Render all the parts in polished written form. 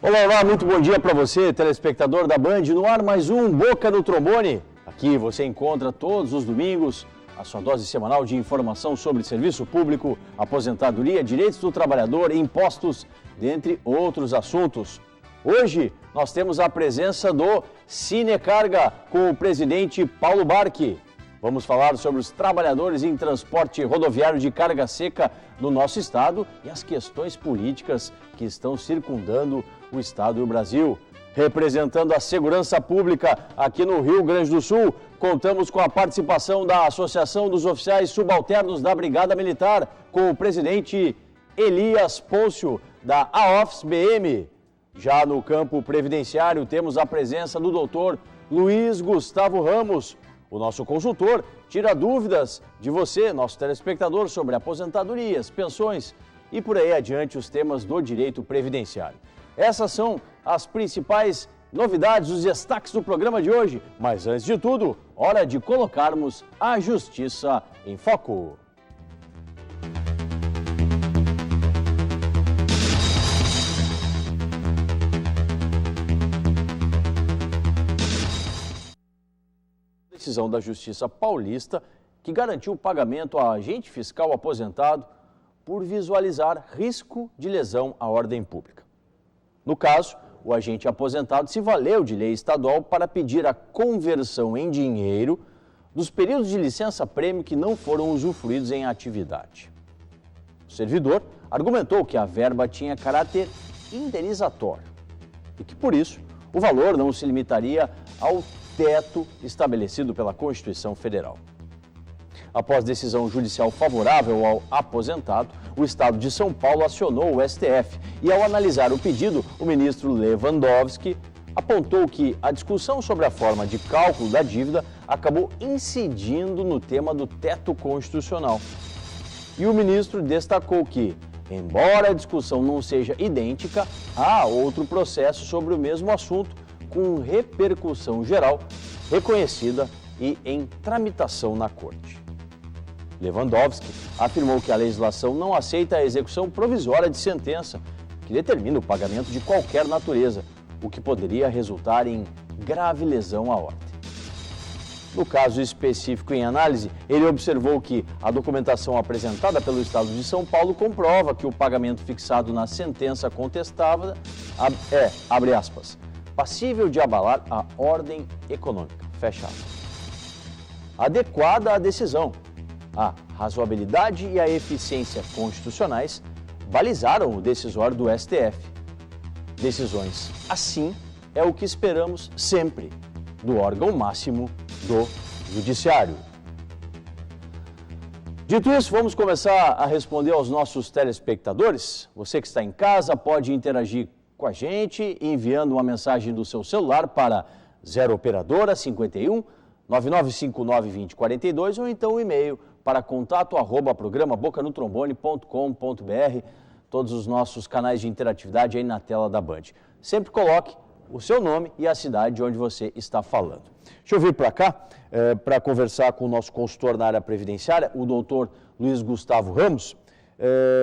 Olá, olá, muito bom dia para você, telespectador da Band. No ar mais um Boca no Trombone. Aqui você encontra todos os domingos a sua dose semanal de informação sobre serviço público, aposentadoria, direitos do trabalhador, impostos, dentre outros assuntos. Hoje nós temos a presença do Cinecarga com o presidente Paulo Barchi. Vamos falar sobre os trabalhadores em transporte rodoviário de carga seca no nosso estado e as questões políticas que estão circundando o estado e o Brasil. Representando a segurança pública aqui no Rio Grande do Sul, contamos com a participação da Associação dos Oficiais Subalternos da Brigada Militar, com o presidente Elias Pôncio, da AOFS-BM. Já no campo previdenciário, temos a presença do doutor Luiz Gustavo Ramos. O nosso consultor tira dúvidas de você, nosso telespectador, sobre aposentadorias, pensões e por aí adiante os temas do direito previdenciário. Essas são as principais novidades, os destaques do programa de hoje. Mas antes de tudo, hora de colocarmos a justiça em foco. Decisão da Justiça Paulista que garantiu o pagamento a agente fiscal aposentado por visualizar risco de lesão à ordem pública. No caso, o agente aposentado se valeu de lei estadual para pedir a conversão em dinheiro dos períodos de licença-prêmio que não foram usufruídos em atividade. O servidor argumentou que a verba tinha caráter indenizatório e que, por isso, o valor não se limitaria ao teto estabelecido pela Constituição Federal. Após decisão judicial favorável ao aposentado, o Estado de São Paulo acionou o STF e, ao analisar o pedido, o ministro Lewandowski apontou que a discussão sobre a forma de cálculo da dívida acabou incidindo no tema do teto constitucional. E o ministro destacou que, embora a discussão não seja idêntica, há outro processo sobre o mesmo assunto, com repercussão geral, reconhecida e em tramitação na Corte. Lewandowski afirmou que a legislação não aceita a execução provisória de sentença, que determina o pagamento de qualquer natureza, o que poderia resultar em grave lesão à ordem. No caso específico em análise, ele observou que a documentação apresentada pelo Estado de São Paulo comprova que o pagamento fixado na sentença contestada é, abre aspas, passível de abalar a ordem econômica, fecha aspas. Adequada à decisão, a razoabilidade e a eficiência constitucionais balizaram o decisório do STF. Decisões assim é o que esperamos sempre do órgão máximo do Judiciário. Dito isso, vamos começar a responder aos nossos telespectadores. Você que está em casa pode interagir com a gente, enviando uma mensagem do seu celular para 0 operadora 51 9959 2042 ou então um e-mail para contato@programaBocanotrombone.com.br, todos os nossos canais de interatividade aí na tela da Band. Sempre coloque o seu nome e a cidade de onde você está falando. Deixa eu vir para cá para conversar com o nosso consultor na área previdenciária, o doutor Luiz Gustavo Ramos,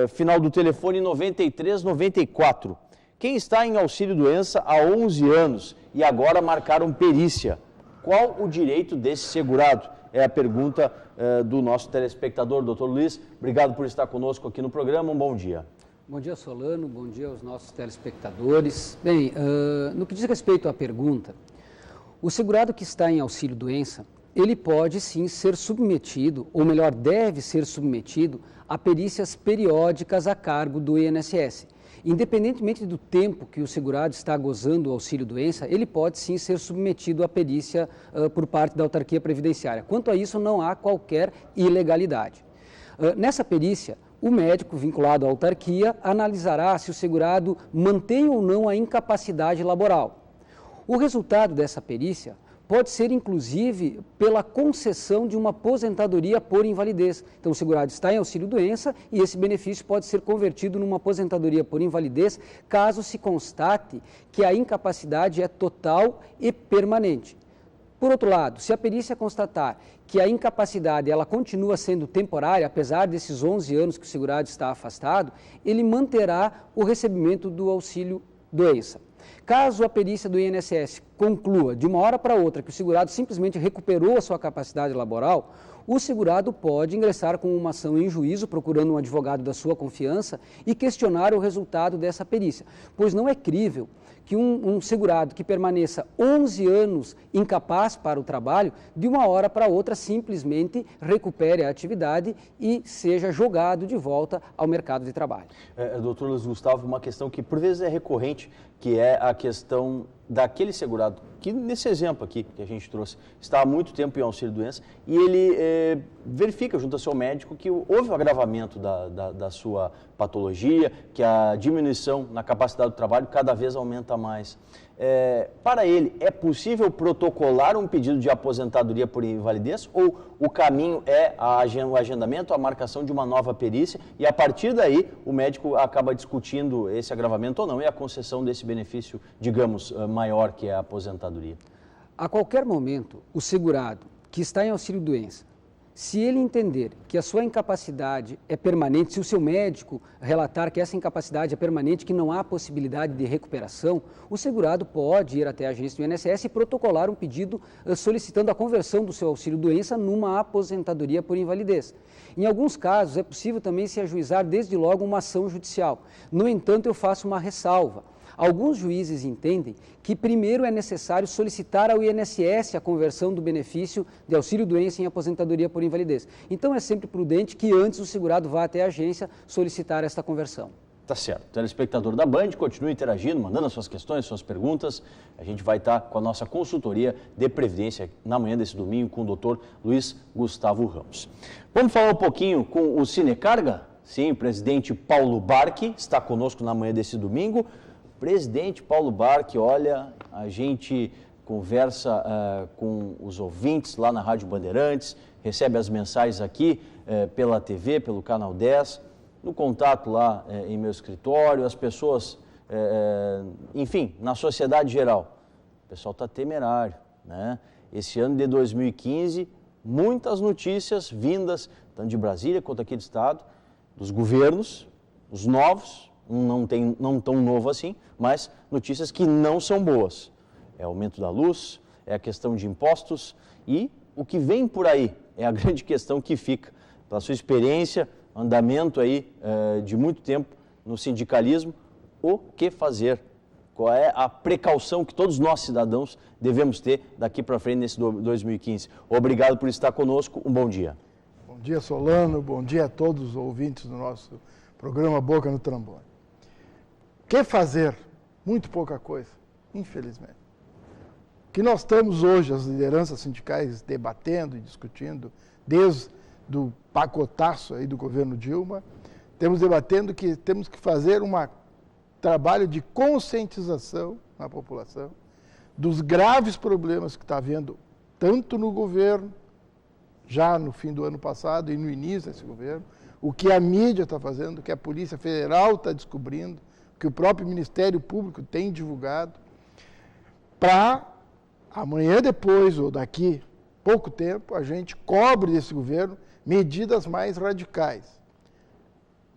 final do telefone 9394. Quem está em auxílio-doença há 11 anos e agora marcaram perícia, qual o direito desse segurado? É a pergunta do nosso telespectador, doutor Luiz. Obrigado por estar conosco aqui no programa. Um bom dia. Bom dia, Solano. Bom dia aos nossos telespectadores. Bem, no que diz respeito à pergunta, o segurado que está em auxílio-doença, ele pode sim ser submetido, ou melhor, deve ser submetido a perícias periódicas a cargo do INSS. Independentemente do tempo que o segurado está gozando o auxílio-doença, ele pode sim ser submetido à perícia por parte da autarquia previdenciária. Quanto a isso, não há qualquer ilegalidade. Nessa perícia, o médico vinculado à autarquia analisará se o segurado mantém ou não a incapacidade laboral. O resultado dessa perícia pode ser, inclusive, pela concessão de uma aposentadoria por invalidez. Então, o segurado está em auxílio-doença e esse benefício pode ser convertido numa aposentadoria por invalidez, caso se constate que a incapacidade é total e permanente. Por outro lado, se a perícia constatar que a incapacidade ela continua sendo temporária, apesar desses 11 anos que o segurado está afastado, ele manterá o recebimento do auxílio-doença. Caso a perícia do INSS conclua de uma hora para outra que o segurado simplesmente recuperou a sua capacidade laboral, o segurado pode ingressar com uma ação em juízo, procurando um advogado da sua confiança e questionar o resultado dessa perícia, pois não é crível que um segurado que permaneça 11 anos incapaz para o trabalho, de uma hora para outra simplesmente recupere a atividade e seja jogado de volta ao mercado de trabalho. Doutor Luiz Gustavo, uma questão que por vezes é recorrente, que é a questão daquele segurado, que nesse exemplo aqui que a gente trouxe, está há muito tempo em auxílio-doença e ele verifica junto ao seu médico que houve um agravamento da sua patologia, que a diminuição na capacidade do trabalho cada vez aumenta mais. Para ele, é possível protocolar um pedido de aposentadoria por invalidez ou o caminho é o agendamento, a marcação de uma nova perícia e a partir daí o médico acaba discutindo esse agravamento ou não e a concessão desse benefício, digamos, maior que é a aposentadoria? A qualquer momento, o segurado que está em auxílio-doença, se ele entender que a sua incapacidade é permanente, se o seu médico relatar que essa incapacidade é permanente, que não há possibilidade de recuperação, o segurado pode ir até a agência do INSS e protocolar um pedido solicitando a conversão do seu auxílio-doença numa aposentadoria por invalidez. Em alguns casos, é possível também se ajuizar desde logo uma ação judicial. No entanto, eu faço uma ressalva. Alguns juízes entendem que primeiro é necessário solicitar ao INSS a conversão do benefício de auxílio-doença em aposentadoria por invalidez. Então é sempre prudente que antes o segurado vá até a agência solicitar esta conversão. Tá certo. Telespectador da Band, continue interagindo, mandando as suas questões, suas perguntas. A gente vai estar com a nossa consultoria de Previdência na manhã desse domingo com o doutor Luiz Gustavo Ramos. Vamos falar um pouquinho com o Cinecarga? Sim, o presidente Paulo Barchi está conosco na manhã desse domingo. Presidente Paulo Barchi, olha, a gente conversa com os ouvintes lá na Rádio Bandeirantes, recebe as mensagens aqui pela TV, pelo Canal 10, no contato lá em meu escritório, as pessoas, enfim, na sociedade geral. O pessoal está temerário, né? Esse ano de 2015, muitas notícias vindas, tanto de Brasília quanto aqui do Estado, dos governos, os novos, não tão novo assim, mas notícias que não são boas. É aumento da luz, é a questão de impostos e o que vem por aí é a grande questão que fica. Pela sua experiência, andamento aí de muito tempo no sindicalismo, o que fazer? Qual é a precaução que todos nós cidadãos devemos ter daqui para frente nesse 2015? Obrigado por estar conosco, um bom dia. Bom dia, Solano, bom dia a todos os ouvintes do nosso programa Boca no Trombone. O que fazer? Muito pouca coisa, infelizmente. O que nós estamos hoje, as lideranças sindicais, debatendo e discutindo, desde o pacotaço aí do governo Dilma, temos debatendo que temos que fazer um trabalho de conscientização na população dos graves problemas que está havendo, tanto no governo, já no fim do ano passado e no início desse governo, o que a mídia está fazendo, o que a Polícia Federal está descobrindo, o que o próprio Ministério Público tem divulgado, para amanhã depois, ou daqui pouco tempo, a gente cobre desse governo medidas mais radicais.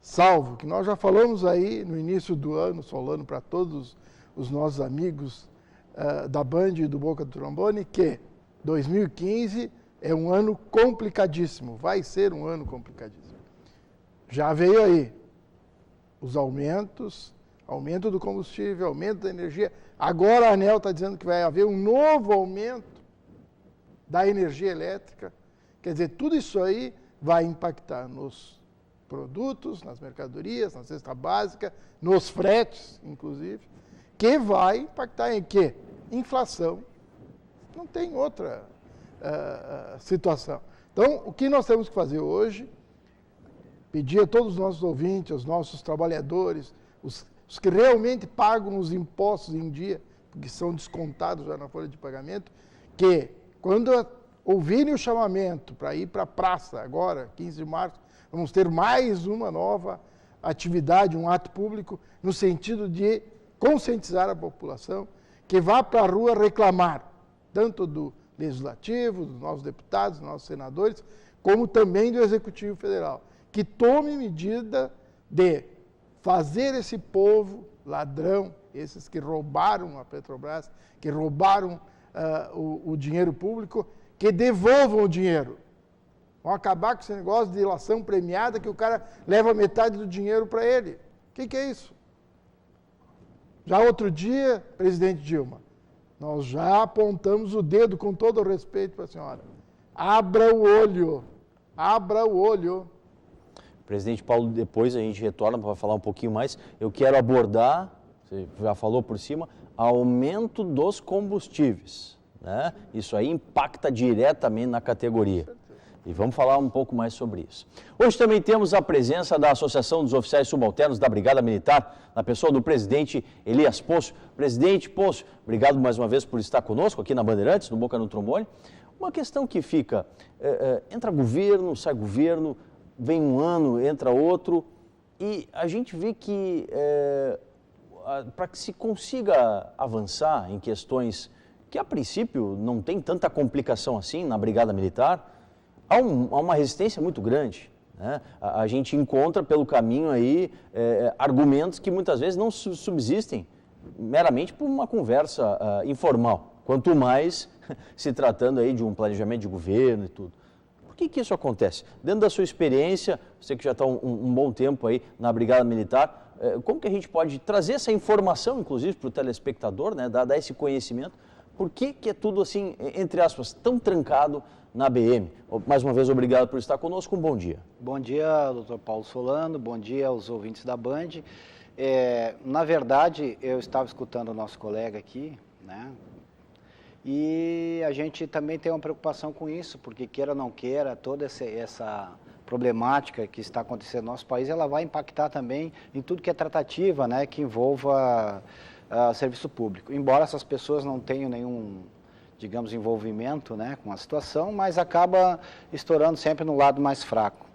Salvo que nós já falamos aí no início do ano, Solano, para todos os nossos amigos da Band e do Boca do Trombone, que 2015 é um ano complicadíssimo, vai ser um ano complicadíssimo. Já veio aí os aumentos, aumento do combustível, aumento da energia. Agora a ANEEL está dizendo que vai haver um novo aumento da energia elétrica. Quer dizer, tudo isso aí vai impactar nos produtos, nas mercadorias, na cesta básica, nos fretes, inclusive, que vai impactar em quê? Inflação. Não tem outra situação. Então, o que nós temos que fazer hoje, pedir a todos os nossos ouvintes, aos nossos trabalhadores, os que realmente pagam os impostos em dia, porque são descontados já na folha de pagamento, que quando ouvirem o chamamento para ir para a praça agora, 15 de março, vamos ter mais uma nova atividade, um ato público, no sentido de conscientizar a população, que vá para a rua reclamar, tanto do Legislativo, dos nossos deputados, dos nossos senadores, como também do Executivo Federal, que tome medida de fazer esse povo ladrão, esses que roubaram a Petrobras, que roubaram o dinheiro público, que devolvam o dinheiro. Vão acabar com esse negócio de ilação premiada que o cara leva metade do dinheiro para ele. O que é isso? Já outro dia, presidente Dilma, nós já apontamos o dedo com todo o respeito para a senhora. Abra o olho. Abra o olho. Presidente Paulo, depois a gente retorna para falar um pouquinho mais. Eu quero abordar, você já falou por cima, aumento dos combustíveis, né? Isso aí impacta diretamente na categoria. E vamos falar um pouco mais sobre isso. Hoje também temos a presença da Associação dos Oficiais Subalternos da Brigada Militar, na pessoa do presidente Elias Poço. Presidente Poço, obrigado mais uma vez por estar conosco aqui na Bandeirantes, no Boca no Trombone. Uma questão que fica, entra governo, sai governo, vem um ano, entra outro, e a gente vê que para que se consiga avançar em questões que a princípio não tem tanta complicação assim na Brigada Militar, há uma resistência muito grande, né? A gente encontra pelo caminho aí argumentos que muitas vezes não subsistem meramente por uma conversa informal, quanto mais se tratando aí de um planejamento de governo e tudo. Por que isso acontece? Dentro da sua experiência, você que já está um bom tempo aí na Brigada Militar, como que a gente pode trazer essa informação, inclusive, para o telespectador, né? Dar esse conhecimento? Por que é tudo assim, entre aspas, tão trancado na BM? Mais uma vez, obrigado por estar conosco, um bom dia. Bom dia, doutor Paulo Solano, bom dia aos ouvintes da Band. Na verdade, eu estava escutando o nosso colega aqui, né? E a gente também tem uma preocupação com isso, porque queira ou não queira, toda essa problemática que está acontecendo no nosso país, ela vai impactar também em tudo que é tratativa, né, que envolva serviço público. Embora essas pessoas não tenham nenhum, digamos, envolvimento, né, com a situação, mas acaba estourando sempre no lado mais fraco.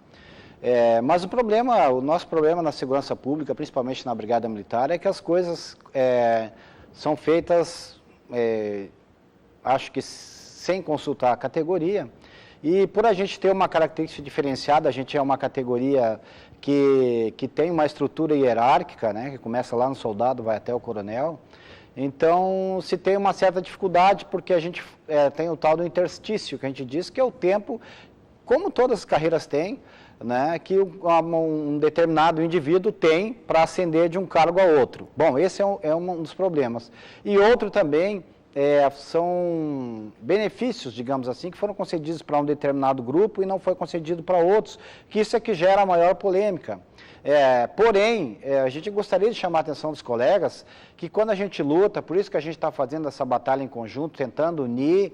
Mas o nosso problema na segurança pública, principalmente na Brigada Militar, é que as coisas são feitas, acho que sem consultar a categoria, e por a gente ter uma característica diferenciada, a gente é uma categoria que tem uma estrutura hierárquica, né, que começa lá no soldado, vai até o coronel. Então, se tem uma certa dificuldade, porque a gente tem o tal do interstício, que a gente diz que é o tempo, como todas as carreiras têm, né, que um determinado indivíduo tem para ascender de um cargo a outro. Bom, esse é um dos problemas. E outro também são benefícios, digamos assim, que foram concedidos para um determinado grupo e não foi concedido para outros, que isso é que gera a maior polêmica. Porém, a gente gostaria de chamar a atenção dos colegas que quando a gente luta, por isso que a gente está fazendo essa batalha em conjunto, tentando unir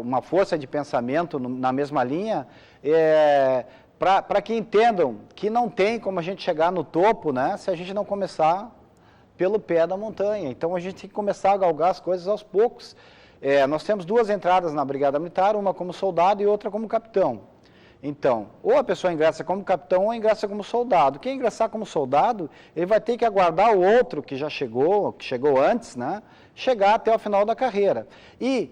uma força de pensamento na mesma linha, para que entendam que não tem como a gente chegar no topo, né, se a gente não começar pelo pé da montanha. Então a gente tem que começar a galgar as coisas aos poucos. Nós temos duas entradas na Brigada Militar, uma como soldado e outra como capitão. Então, ou a pessoa ingressa como capitão ou ingressa como soldado. Quem ingressar como soldado, ele vai ter que aguardar o outro que já chegou, que chegou antes, né, chegar até o final da carreira. E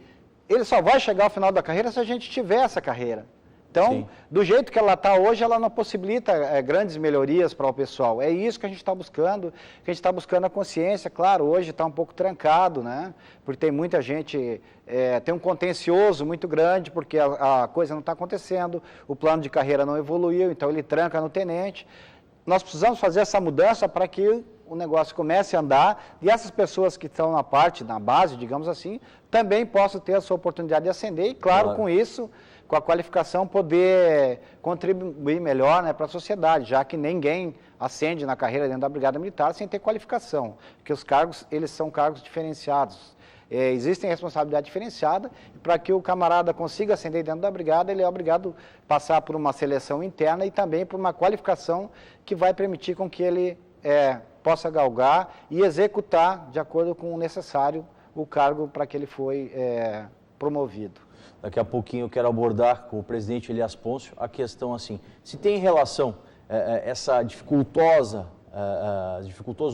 ele só vai chegar ao final da carreira se a gente tiver essa carreira. Então, sim, do jeito que ela está hoje, ela não possibilita grandes melhorias para o pessoal. É isso que a gente está buscando, que a gente está buscando a consciência. Claro, hoje está um pouco trancado, né? Porque tem muita gente, tem um contencioso muito grande, porque a coisa não está acontecendo, o plano de carreira não evoluiu, então ele tranca no tenente. Nós precisamos fazer essa mudança para que o negócio comece a andar e essas pessoas que estão na base, digamos assim, também possam ter a sua oportunidade de ascender e, claro, com isso, com a qualificação, poder contribuir melhor, né, para a sociedade, já que ninguém ascende na carreira dentro da Brigada Militar sem ter qualificação, porque os cargos, eles são cargos diferenciados. Existem responsabilidade diferenciada, e para que o camarada consiga ascender dentro da Brigada, ele é obrigado a passar por uma seleção interna e também por uma qualificação que vai permitir com que ele possa galgar e executar, de acordo com o necessário, o cargo para que ele foi promovido. Daqui a pouquinho eu quero abordar com o presidente Elias Poço a questão assim, se tem relação essa dificultoso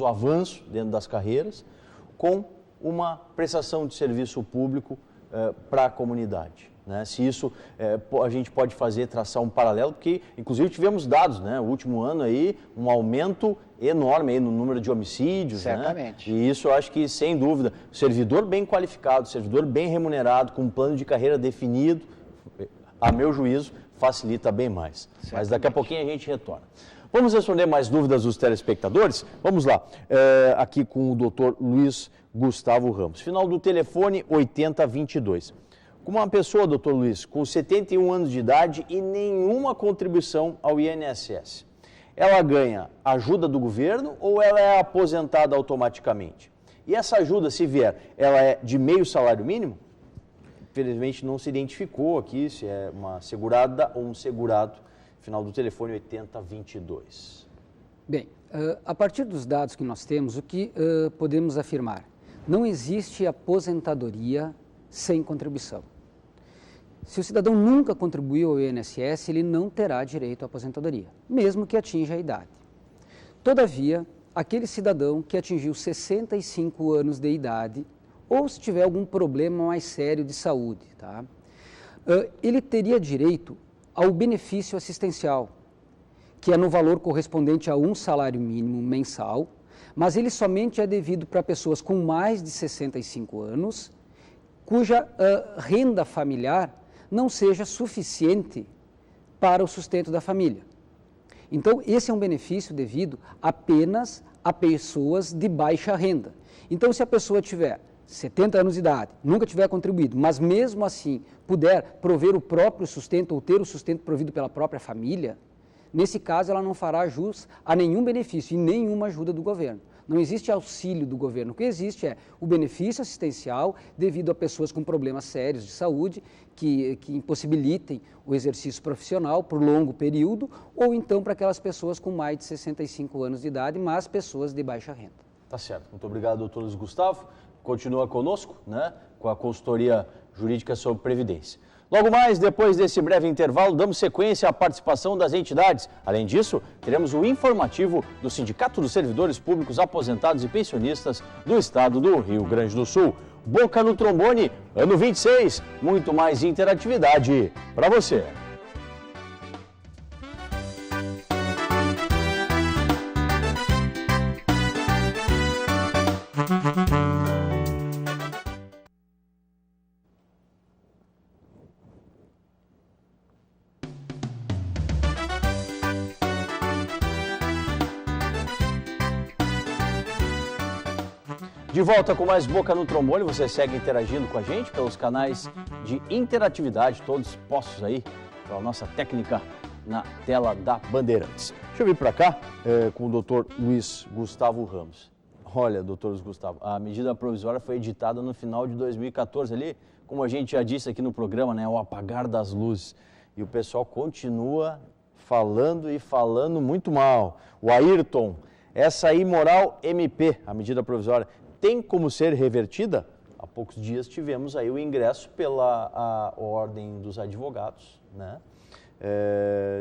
avanço dentro das carreiras com uma prestação de serviço público para a comunidade. né? Se isso a gente pode fazer, traçar um paralelo, porque inclusive tivemos dados, né? O último ano aí, um aumento enorme aí no número de homicídios. Certamente. Né? E isso eu acho que, sem dúvida, servidor bem qualificado, servidor bem remunerado, com um plano de carreira definido, a meu juízo, facilita bem mais. Certamente. Mas daqui a pouquinho a gente retorna. Vamos responder mais dúvidas dos telespectadores? Vamos lá, aqui com o doutor Luiz Gustavo Ramos. Final do telefone 8022. Como uma pessoa, doutor Luiz, com 71 anos de idade e nenhuma contribuição ao INSS, ela ganha ajuda do governo ou ela é aposentada automaticamente? E essa ajuda, se vier, ela é de meio salário mínimo? Infelizmente não se identificou aqui se é uma segurada ou um segurado. Final do telefone 8022. Bem, a partir dos dados que nós temos, o que podemos afirmar? Não existe aposentadoria sem contribuição. Se o cidadão nunca contribuiu ao INSS, ele não terá direito à aposentadoria, mesmo que atinja a idade. Todavia, aquele cidadão que atingiu 65 anos de idade, ou se tiver algum problema mais sério de saúde, tá? Ele teria direito ao benefício assistencial, que é no valor correspondente a um salário mínimo mensal, mas ele somente é devido para pessoas com mais de 65 anos, cuja renda familiar não seja suficiente para o sustento da família. Então, esse é um benefício devido apenas a pessoas de baixa renda. Então, se a pessoa tiver 70 anos de idade, nunca tiver contribuído, mas mesmo assim puder prover o próprio sustento ou ter o sustento provido pela própria família, nesse caso ela não fará jus a nenhum benefício e nenhuma ajuda do governo. Não existe auxílio do governo. O que existe é o benefício assistencial devido a pessoas com problemas sérios de saúde que impossibilitem o exercício profissional por longo período ou então para aquelas pessoas com mais de 65 anos de idade, mas pessoas de baixa renda. Tá certo. Muito obrigado, doutor Luiz Gustavo. Continua conosco, né, com a consultoria jurídica sobre Previdência. Logo mais, depois desse breve intervalo, damos sequência à participação das entidades. Além disso, teremos o informativo do Sindicato dos Servidores Públicos Aposentados e Pensionistas do Estado do Rio Grande do Sul. Boca no Trombone, ano 26, muito mais interatividade para você. De volta com mais Boca no Trombone, você segue interagindo com a gente pelos canais de interatividade, todos postos aí pela nossa técnica na tela da Bandeirantes. Deixa eu vir para cá com o doutor Luiz Gustavo Ramos. Olha, doutor Luiz Gustavo, a medida provisória foi editada no final de 2014 ali, como a gente já disse aqui no programa, né, o apagar das luzes. E o pessoal continua falando e falando muito mal. O Ayrton, essa imoral MP, a medida provisória, tem como ser revertida? Há poucos dias tivemos aí o ingresso pela Ordem dos Advogados, né,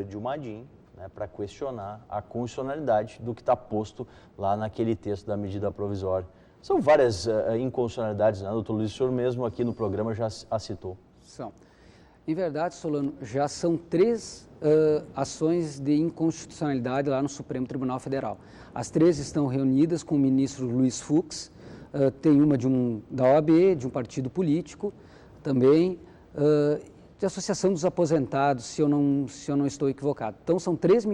de uma ADIM, né, para questionar a constitucionalidade do que está posto lá naquele texto da medida provisória. São várias inconstitucionalidades, né, doutor Luiz? O senhor mesmo aqui no programa já a citou. São. Em verdade, Solano, já são 3 ações de inconstitucionalidade lá no Supremo Tribunal Federal. As 3 estão reunidas com o ministro Luiz Fux, tem uma da OAB, de um partido político, também de Associação dos Aposentados, se eu não estou equivocado. Então, são 3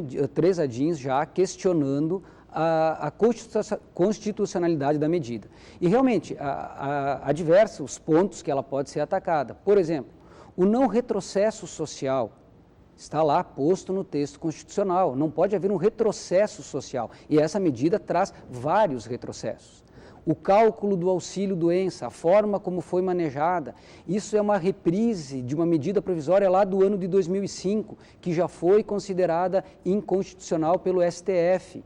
ADIMs já questionando a constitucionalidade da medida. E, realmente, há diversos pontos que ela pode ser atacada. Por exemplo, o não retrocesso social está lá posto no texto constitucional. Não pode haver um retrocesso social. E essa medida traz vários retrocessos. O cálculo do auxílio-doença, a forma como foi manejada, isso é uma reprise de uma medida provisória lá do ano de 2005, que já foi considerada inconstitucional pelo STF.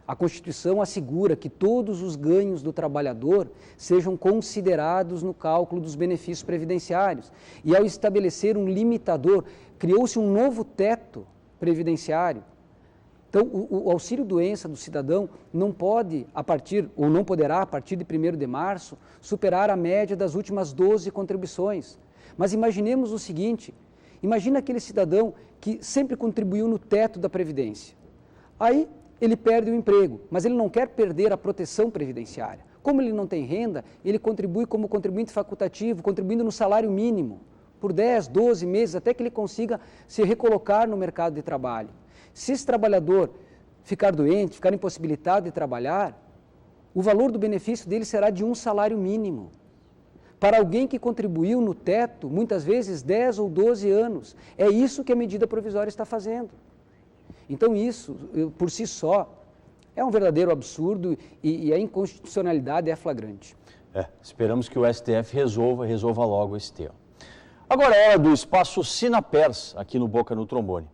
A Constituição assegura que todos os ganhos do trabalhador sejam considerados no cálculo dos benefícios previdenciários. E ao estabelecer um limitador, criou-se um novo teto previdenciário. Então, o auxílio-doença do cidadão não pode, não poderá, a partir de 1º de março, superar a média das últimas 12 contribuições. Mas imaginemos o seguinte, imagina aquele cidadão que sempre contribuiu no teto da Previdência. Aí ele perde o emprego, mas ele não quer perder a proteção previdenciária. Como ele não tem renda, ele contribui como contribuinte facultativo, contribuindo no salário mínimo, por 10, 12 meses, até que ele consiga se recolocar no mercado de trabalho. Se esse trabalhador ficar doente, ficar impossibilitado de trabalhar, o valor do benefício dele será de um salário mínimo. Para alguém que contribuiu no teto, muitas vezes 10 ou 12 anos. É isso que a medida provisória está fazendo. Então isso, por si só, é um verdadeiro absurdo e a inconstitucionalidade é flagrante. Esperamos que o STF resolva logo esse tema. Agora é hora do espaço Sinapers, aqui no Boca no Trombone.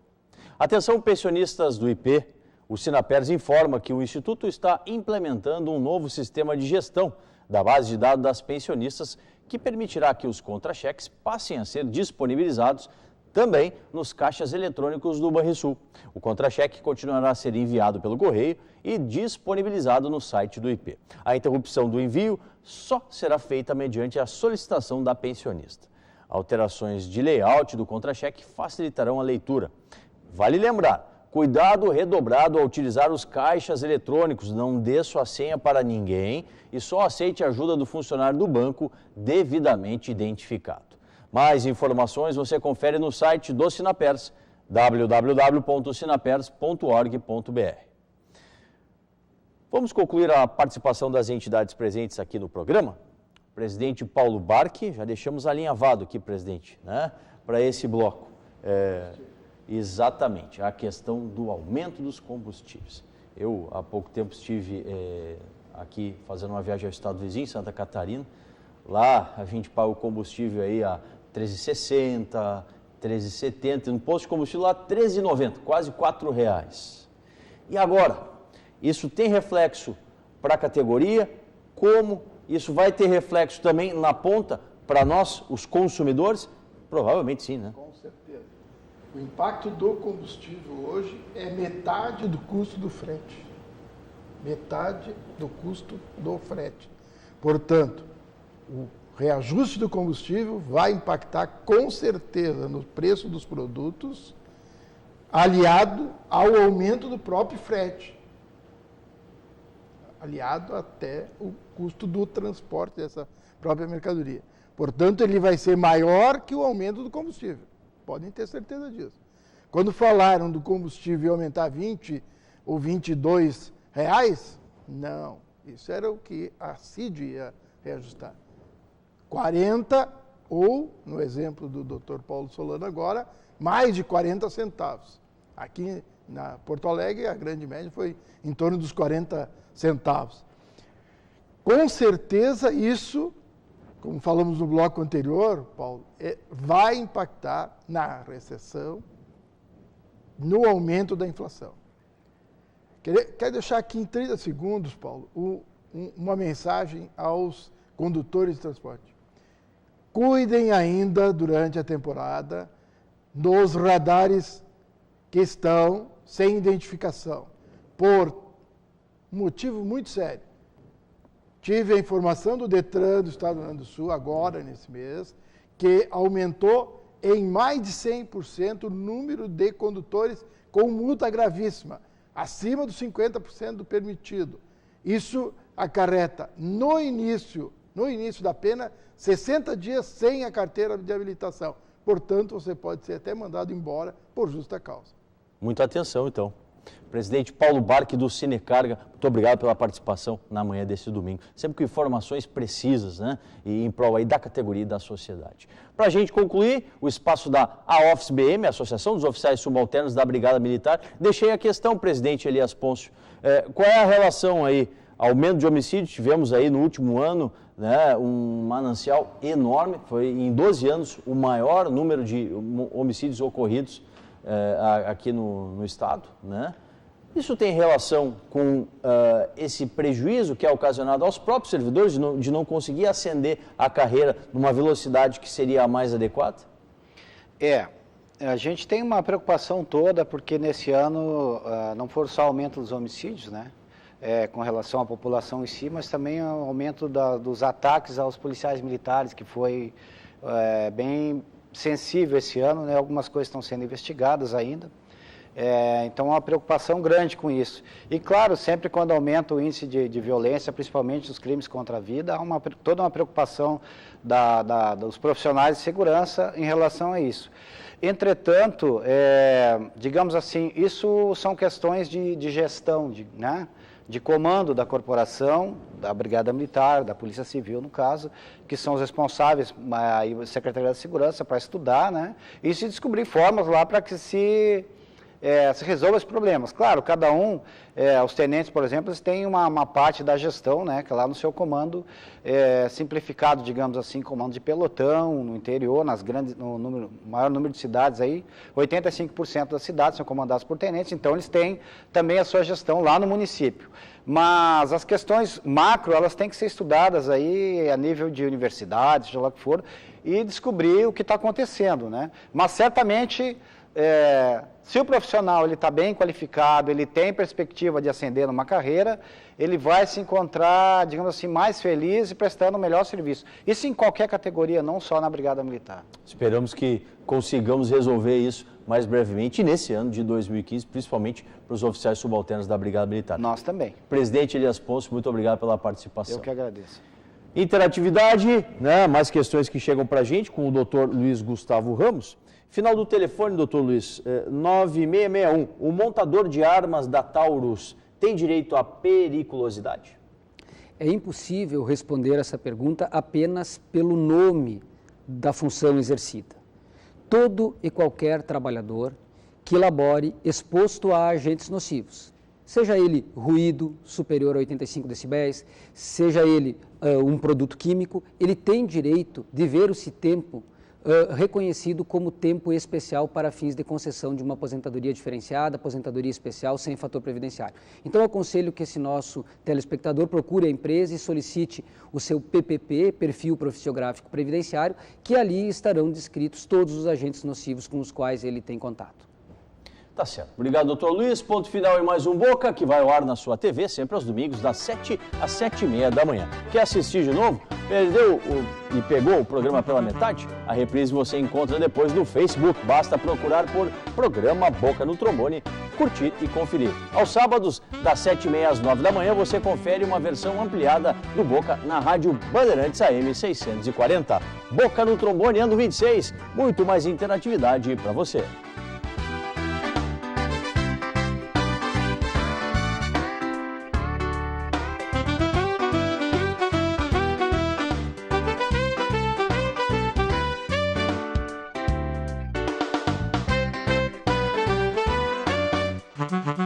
Atenção, pensionistas do IP, o Sinapers informa que o Instituto está implementando um novo sistema de gestão da base de dados das pensionistas que permitirá que os contra-cheques passem a ser disponibilizados também nos caixas eletrônicos do Banrisul. O contra-cheque continuará a ser enviado pelo correio e disponibilizado no site do IP. A interrupção do envio só será feita mediante a solicitação da pensionista. Alterações de layout do contra-cheque facilitarão a leitura. Vale lembrar, cuidado redobrado ao utilizar os caixas eletrônicos, não dê sua senha para ninguém e só aceite a ajuda do funcionário do banco devidamente identificado. Mais informações você confere no site do Sinapers, www.sinapers.org.br. Vamos concluir a participação das entidades presentes aqui no programa. Presidente Paulo Barchi, já deixamos alinhavado aqui, presidente, né, para esse bloco. Exatamente, a questão do aumento dos combustíveis. Eu, há pouco tempo, estive aqui fazendo uma viagem ao estado vizinho, Santa Catarina. Lá a gente paga o combustível aí a R$ 13,60, R$ 13,70, no posto de combustível lá R$ 13,90, quase R$ 4,00. E agora, isso tem reflexo para a categoria? Como isso vai ter reflexo também na ponta para nós, os consumidores? Provavelmente sim, né? Com certeza. O impacto do combustível hoje é metade do custo do frete. Metade do custo do frete. Portanto, o reajuste do combustível vai impactar com certeza no preço dos produtos, aliado ao aumento do próprio frete, aliado até o custo do transporte dessa própria mercadoria. Portanto, ele vai ser maior que o aumento do combustível. Podem ter certeza disso. Quando falaram do combustível aumentar 20 ou 22 reais, não. Isso era o que a CID ia reajustar. 40 ou, no exemplo do Dr. Paulo Solano agora, mais de 40 centavos. Aqui na Porto Alegre, a grande média foi em torno dos 40 centavos. Com certeza isso, como falamos no bloco anterior, Paulo, vai impactar na recessão, no aumento da inflação. Quero deixar aqui em 30 segundos, Paulo, uma mensagem aos condutores de transporte. Cuidem ainda, durante a temporada, dos radares que estão sem identificação, por um motivo muito sério. Tive a informação do Detran do Estado do Rio Grande do Sul, agora, nesse mês, que aumentou em mais de 100% o número de condutores com multa gravíssima, acima dos 50% do permitido. Isso acarreta, no início da pena, 60 dias sem a carteira de habilitação. Portanto, você pode ser até mandado embora por justa causa. Muita atenção, então. Presidente Paulo Barchi do Cinecarga, muito obrigado pela participação na manhã desse domingo. Sempre com informações precisas, né? E em prol aí da categoria e da sociedade. Para a gente concluir, o espaço da AOFIS-BM, Associação dos Oficiais Subalternos da Brigada Militar, deixei a questão, presidente Elias Pôncio. Qual é a relação aí? Aumento de homicídios, tivemos aí no último ano, né, um manancial enorme, foi em 12 anos o maior número de homicídios ocorridos aqui no estado, né? Isso tem relação com esse prejuízo que é ocasionado aos próprios servidores de não conseguir ascender a carreira numa velocidade que seria a mais adequada? A gente tem uma preocupação toda porque nesse ano não foi só aumento dos homicídios, né? Com relação à população em si, mas também o aumento dos ataques aos policiais militares, que foi bem sensível esse ano, né? Algumas coisas estão sendo investigadas ainda. Então, há uma preocupação grande com isso. E, claro, sempre quando aumenta o índice de violência, principalmente os crimes contra a vida, há toda uma preocupação dos profissionais de segurança em relação a isso. Entretanto, digamos assim, isso são questões de gestão, né? De comando da corporação, da Brigada Militar, da Polícia Civil, no caso, que são os responsáveis, a Secretaria da Segurança, para estudar, né? E se descobrir formas lá para que se resolva esses problemas. Claro, cada um, os tenentes, por exemplo, eles têm uma parte da gestão, né, que é lá no seu comando simplificado, digamos assim, comando de pelotão, no interior, no maior número de cidades aí, 85% das cidades são comandadas por tenentes, então eles têm também a sua gestão lá no município. Mas as questões macro, elas têm que ser estudadas aí a nível de universidades, seja lá o que for, e descobrir o que está acontecendo, né? Mas certamente, se o profissional está bem qualificado, ele tem perspectiva de ascender numa carreira, ele vai se encontrar, digamos assim, mais feliz e prestando o melhor serviço. Isso em qualquer categoria, não só na Brigada Militar. Esperamos que consigamos resolver isso mais brevemente nesse ano de 2015, principalmente para os oficiais subalternos da Brigada Militar. Nós também. Presidente Elias Ponce, muito obrigado pela participação. Eu que agradeço. Interatividade, né? Mais questões que chegam para a gente com o doutor Luiz Gustavo Ramos. Final do telefone, doutor Luiz, 9661. O montador de armas da Taurus tem direito à periculosidade? É impossível responder essa pergunta apenas pelo nome da função exercida. Todo e qualquer trabalhador que labore exposto a agentes nocivos, seja ele ruído superior a 85 decibéis, seja ele um produto químico, ele tem direito de ver esse tempo reconhecido como tempo especial para fins de concessão de uma aposentadoria diferenciada, aposentadoria especial sem fator previdenciário. Então, eu aconselho que esse nosso telespectador procure a empresa e solicite o seu PPP, Perfil Profissiográfico Previdenciário, que ali estarão descritos todos os agentes nocivos com os quais ele tem contato. Tá certo. Obrigado, doutor Luiz. Ponto final em mais um Boca, que vai ao ar na sua TV, sempre aos domingos, das 7 às 7h30 da manhã. Quer assistir de novo? Perdeu e pegou o programa pela metade? A reprise você encontra depois no Facebook. Basta procurar por Programa Boca no Trombone, curtir e conferir. Aos sábados, das 7h30 às 9 da manhã, você confere uma versão ampliada do Boca na Rádio Bandeirantes AM 640. Boca no Trombone, ano 26. Muito mais interatividade para você. Thank you.